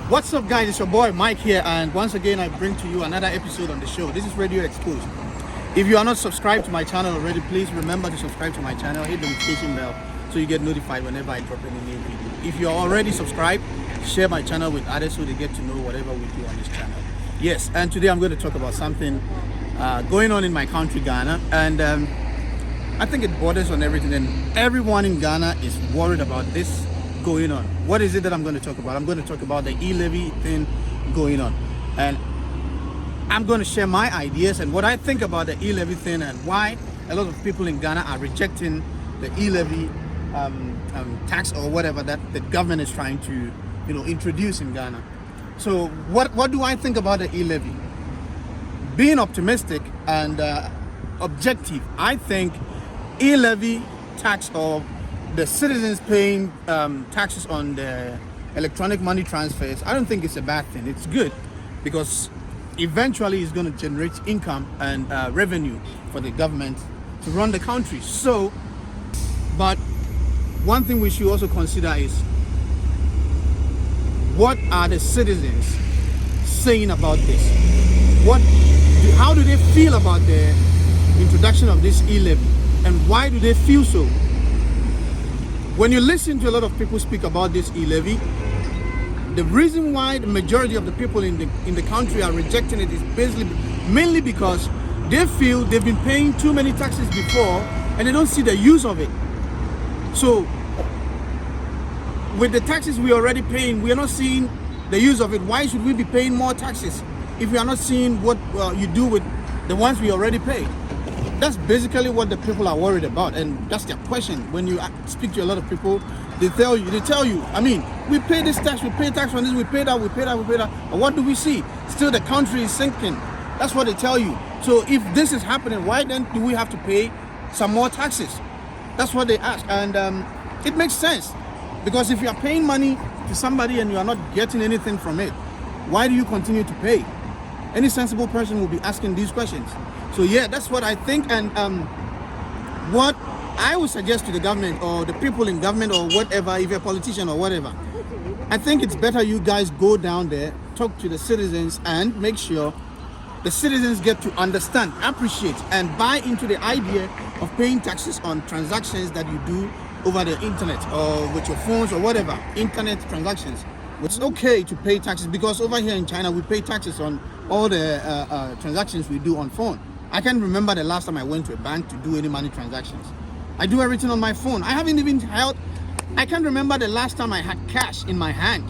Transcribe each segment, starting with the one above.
What's up, guys? It's your boy Mike here, and once again I bring to you another episode on the show. This is Radio Exposed. If you are not subscribed to my channel already, please remember to subscribe to my channel, hit the notification bell so you get notified whenever I drop any new video. If you are already subscribed, share my channel with others so they get to know whatever we do on this channel. Yes, and today I'm going to talk about something going on in my country, Ghana, and I think it borders on everything, and everyone in Ghana is worried about this going on. What is it that I'm going to talk about? I'm going to talk about the E-Levy thing going on, and I'm going to share my ideas and what I think about the E-Levy thing and why a lot of people in Ghana are rejecting the E-Levy tax or whatever that the government is trying to, introduce in Ghana. So what do I think about the E-Levy? Being optimistic and objective, I think E-Levy tax, or the citizens paying taxes on the electronic money transfers, I don't think it's a bad thing. It's good because eventually it's going to generate income and revenue for the government to run the country. So, but one thing we should also consider is, what are the citizens saying about this? How do they feel about the introduction of this E-Levy, and why do they feel so? When you listen to a lot of people speak about this E-Levy, the reason why the majority of the people in the country are rejecting it is mainly because they feel they've been paying too many taxes before and they don't see the use of it. So with the taxes we are already paying, we are not seeing the use of it. Why should we be paying more taxes if we are not seeing what you do with the ones we already pay? That's basically what the people are worried about, and that's their question. When you speak to a lot of people, they tell you, I mean, we pay this tax, we pay tax on this, we pay that. But what do we see? Still the country is sinking. That's what they tell you. So if this is happening, why then do we have to pay some more taxes? That's what they ask, and it makes sense, because if you are paying money to somebody and you are not getting anything from it, why do you continue to pay? Any sensible person will be asking these questions. So yeah, that's what I think, and what I would suggest to the government or the people in government or whatever, if you're a politician or whatever, I think it's better you guys go down there, talk to the citizens, and make sure the citizens get to understand, appreciate, and buy into the idea of paying taxes on transactions that you do over the internet or with your phones or whatever, internet transactions. It's okay to pay taxes, because over here in China we pay taxes on all the transactions we do on phone. I can't remember the last time I went to a bank to do any money transactions. I do everything on my phone. I can't remember the last time I had cash in my hand,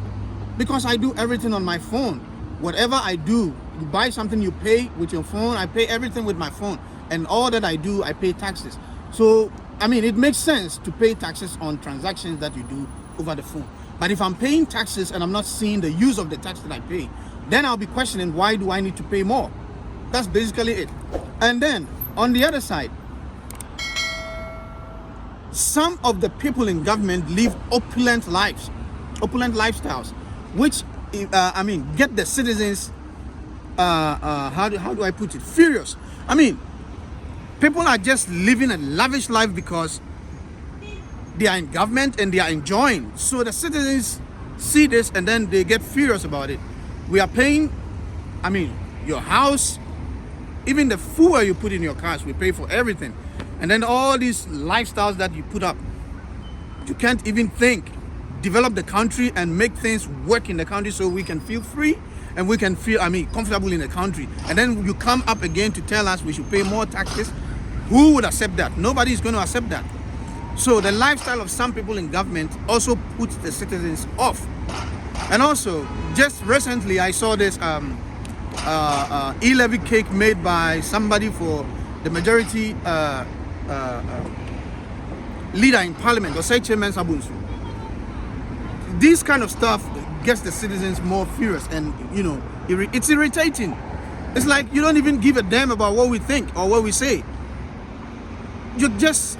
because I do everything on my phone. Whatever I do, you buy something, you pay with your phone. I pay everything with my phone, and all that I do, I pay taxes. So I mean, it makes sense to pay taxes on transactions that you do over the phone. But if I'm paying taxes and I'm not seeing the use of the tax that I pay, then I'll be questioning, why do I need to pay more? That's basically it. And then on the other side, some of the people in government live opulent lifestyles, which get the citizens how do I put it, furious. I mean, people are just living a lavish life because they are in government and they are enjoying. So the citizens see this and then they get furious about it. We are paying, your house, even the fuel you put in your cars, we pay for everything. And then all these lifestyles that you put up, you can't even develop the country and make things work in the country so we can feel free and we can feel, comfortable in the country. And then you come up again to tell us we should pay more taxes. Who would accept that? Nobody is going to accept that. So the lifestyle of some people in government also puts the citizens off. And also, just recently I saw this E-Levy cake made by somebody for the majority leader in parliament, or say Chairman Sabunsu. This kind of stuff gets the citizens more furious, and it's irritating. It's like you don't even give a damn about what we think or what we say. You're just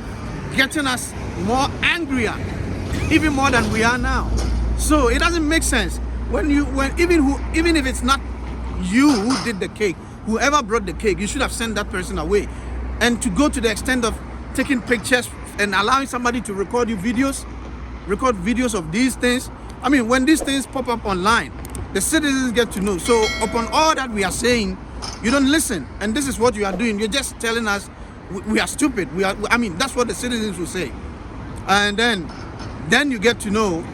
getting us more angrier, even more than we are now. So it doesn't make sense even if it's not you who did the cake, whoever brought the cake, you should have sent that person away. And to go to the extent of taking pictures and allowing somebody to record videos of these things. I mean, when these things pop up online, The citizens get to know. So upon all that we are saying, you don't listen, and this is what you are doing. You're just telling us we are stupid. That's what the citizens will say, and then you get to know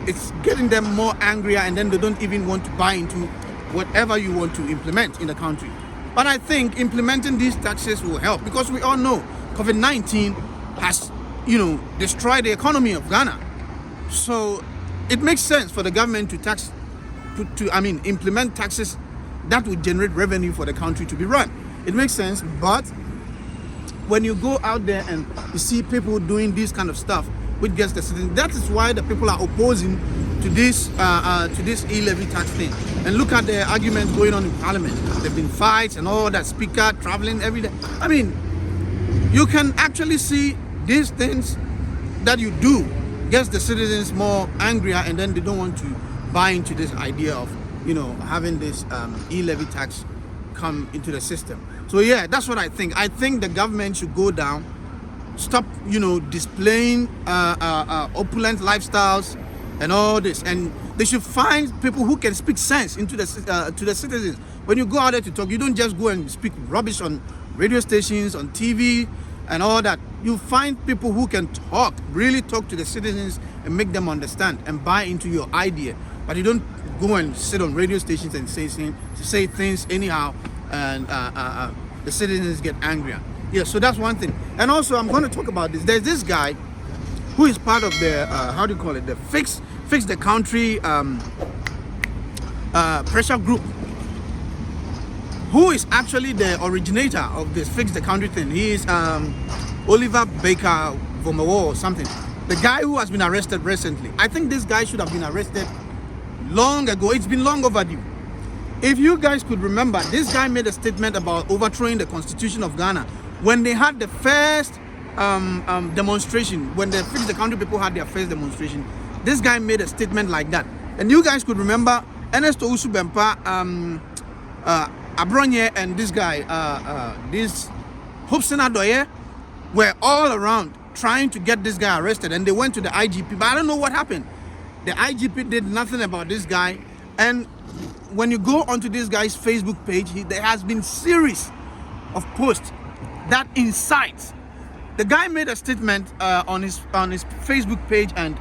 it's getting them more angrier, and then they don't even want to buy into whatever you want to implement in the country. But I think implementing these taxes will help, because we all know COVID-19 has, destroyed the economy of Ghana. So it makes sense for the government to implement taxes that would generate revenue for the country to be run. It makes sense, but when you go out there and you see people doing this kind of stuff, which gets the citizens, that is why the people are opposing to this E-Levy tax thing. And look at the arguments going on in Parliament. There've been fights and all that, speaker traveling every day. You can actually see these things that you do gets the citizens more angrier, and then they don't want to buy into this idea of having this E-Levy tax come into the system. So yeah, that's what I think. I think the government should go down, stop displaying opulent lifestyles and all this, and they should find people who can speak sense into the to the citizens. When you go out there to talk, you don't just go and speak rubbish on radio stations, on TV and all that. You find people who can really talk to the citizens and make them understand and buy into your idea. But you don't go and sit on radio stations and say things anyhow, and the citizens get angrier. Yeah, so that's one thing. And also, I'm going to talk about this. There's this guy who is part of the the Fix the Country pressure group, who is actually the originator of this Fix the Country thing. He is Oliver Baker Vomawo or something. The guy who has been arrested recently. I think this guy should have been arrested long ago. It's been long overdue. If you guys could remember, this guy made a statement about overthrowing the Constitution of Ghana when they had the first demonstration. When the Fix the Country people had their first demonstration, this guy made a statement like that. And you guys could remember Ernesto Usubempa, Abronye, and this guy, this Hobson Adoye, were all around trying to get this guy arrested, and they went to the IGP, but I don't know what happened. The IGP did nothing about this guy. And when you go onto this guy's Facebook page, there has been series of posts that incites. The guy made a statement on his Facebook page, and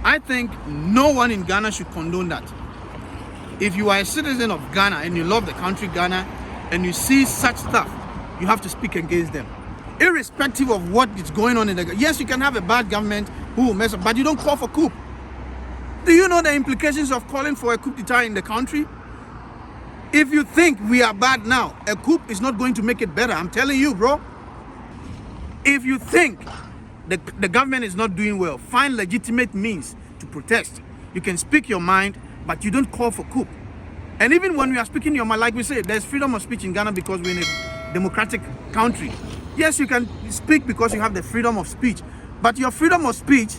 I think no one in Ghana should condone that. If you are a citizen of Ghana and you love the country Ghana and you see such stuff, you have to speak against them, irrespective of what is going on in the. Yes, you can have a bad government who will mess up, but you don't call for coup. Do you know the implications of calling for a coup d'etat in the country? If you think we are bad now, a coup is not going to make it better. I'm telling you, bro. If you think the government is not doing well, find legitimate means to protest. You can speak your mind, but you don't call for coup. And even when we are speaking your mind, like we say, there's freedom of speech in Ghana because we're in a democratic country. Yes, you can speak because you have the freedom of speech, but your freedom of speech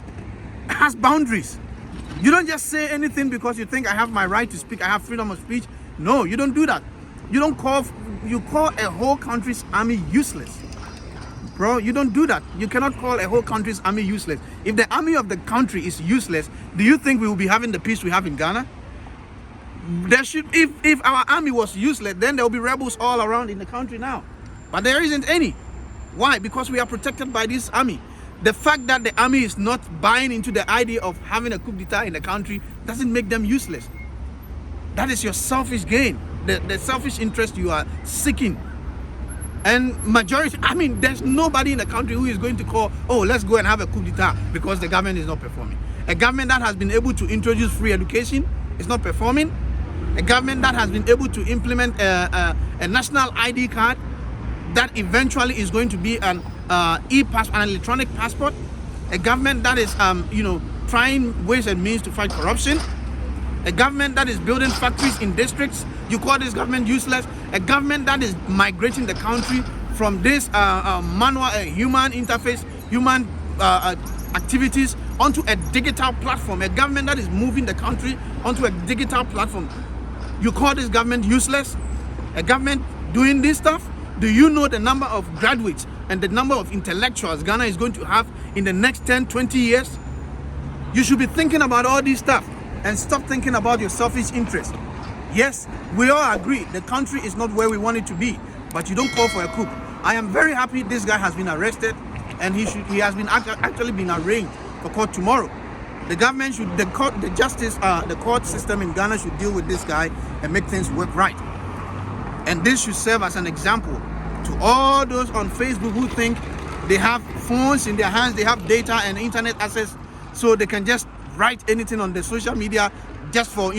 has boundaries. You don't just say anything because you think I have my right to speak, I have freedom of speech. No, you don't do that. You call a whole country's army useless. Bro, you don't do that. You cannot call a whole country's army useless. If the army of the country is useless, do you think we will be having the peace we have in Ghana? If our army was useless, then there will be rebels all around in the country now. But there isn't any. Why? Because we are protected by this army. The fact that the army is not buying into the idea of having a coup d'etat in the country doesn't make them useless. That is your selfish gain, the selfish interest you are seeking. And majority, there's nobody in the country who is going to call, oh, let's go and have a coup d'etat because the government is not performing. A government that has been able to introduce free education is not performing. A government that has been able to implement a national ID card that eventually is going to be an e-passport, an electronic passport. A government that is, trying ways and means to fight corruption. A government that is building factories in districts. You call this government useless? A government that is migrating the country from this manual, human interface, human activities onto a digital platform. A government that is moving the country onto a digital platform. You call this government useless? A government doing this stuff? Do you know the number of graduates and the number of intellectuals Ghana is going to have in the next 10, 20 years? You should be thinking about all this stuff. and stop thinking about your selfish interest. Yes, we all agree the country is not where we want it to be, but you don't call for a coup. I am very happy this guy has been arrested, and he has been actually been arraigned for court tomorrow. The government should, the court system in Ghana should deal with this guy and make things work right. And this should serve as an example to all those on Facebook who think they have phones in their hands, they have data and internet access, so they can just write anything on the social media just for,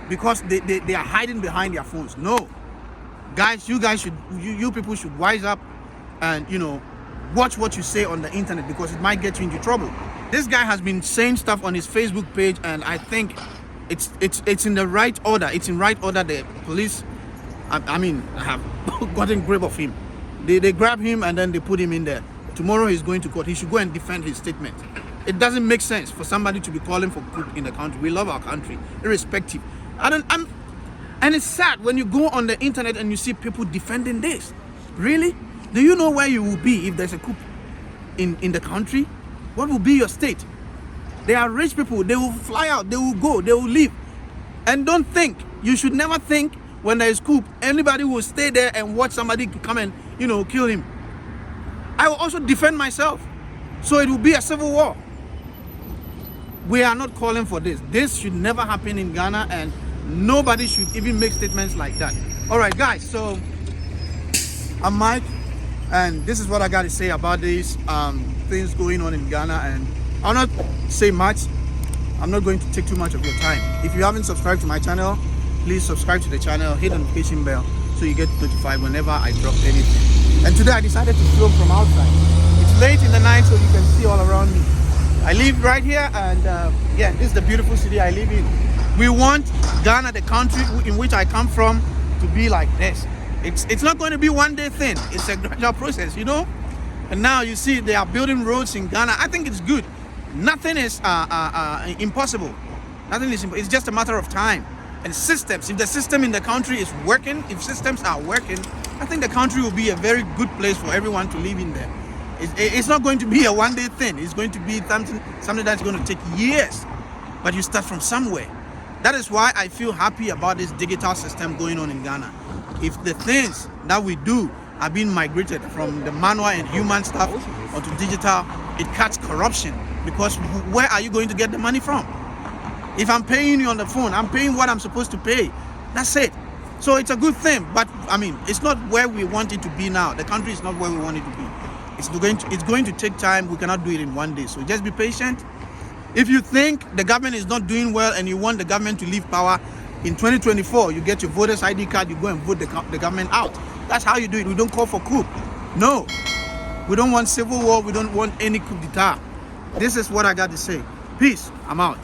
because they are hiding behind their phones. No, guys, you people should wise up and, watch what you say on the internet, because it might get you into trouble. This guy has been saying stuff on his Facebook page, and I think it's in the right order. It's in right order. The police, have gotten grip of him. They grab him and then they put him in there. Tomorrow he's going to court. He should go and defend his statement. It doesn't make sense for somebody to be calling for coup in the country. We love our country, irrespective. And it's sad when you go on the internet and you see people defending this. Really? Do you know where you will be if there's a coup in the country? What will be your state? They are rich people. They will fly out. They will go. They will leave. And don't think. You should never think when there is coup, anybody will stay there and watch somebody come and, kill him. I will also defend myself. So it will be a civil war. We are not calling for this. This should never happen in Ghana, and nobody should even make statements like that. All right, guys. So I'm Mike, and this is what I got to say about these things going on in Ghana. And I'll not say much. I'm not going to take too much of your time. If you haven't subscribed to my channel, please subscribe to the channel, hit the notification bell so you get notified whenever I drop anything. And today I decided to film from outside. It's late in the night, so you can see all around me. I live right here, and this is the beautiful city I live in. We want Ghana, the country in which I come from, to be like this. It's not going to be one day thing. It's a gradual process, And now you see they are building roads in Ghana. I think it's good. Nothing is impossible. Nothing is impossible. It's just a matter of time. And systems, if the system in the country is working, if systems are working, I think the country will be a very good place for everyone to live in there. It's not going to be a one-day thing. It's going to be something that's going to take years. But you start from somewhere. That is why I feel happy about this digital system going on in Ghana. If the things that we do are being migrated from the manual and human stuff onto digital, it cuts corruption. Because where are you going to get the money from? If I'm paying you on the phone, I'm paying what I'm supposed to pay. That's it. So it's a good thing. But it's not where we want it to be now. The country is not where we want it to be. It's going to take time. We cannot do it in one day. So just be patient. If you think the government is not doing well and you want the government to leave power, in 2024, you get your voter's ID card, you go and vote the government out. That's how you do it. We don't call for coup. No. We don't want civil war. We don't want any coup d'etat. This is what I got to say. Peace. I'm out.